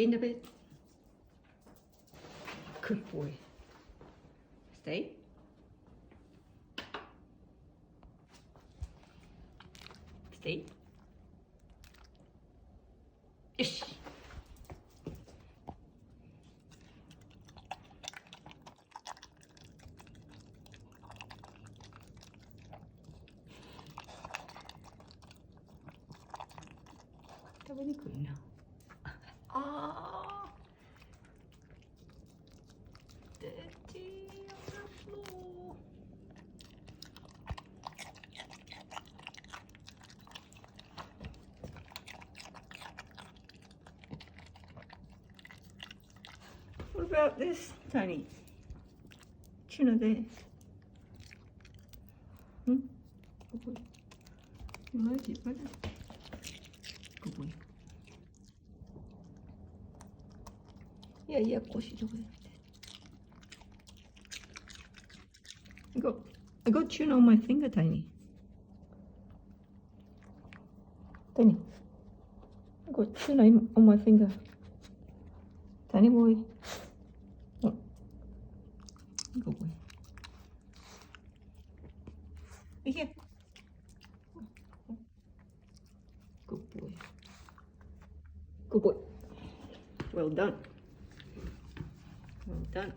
in the bed. Good boy. Stay. Stay. Ish. That really good now. Ah, dirty on the floor. What about this, Tony? Tuna there. Good boy. You like it, right? Good boy. Yeah, of course you do it. I got tuna on my finger, Tiny. Tiny. I got tuna on my finger. Tiny boy. Oh. Good boy. Here. Good boy. Good boy. Well done. Well done.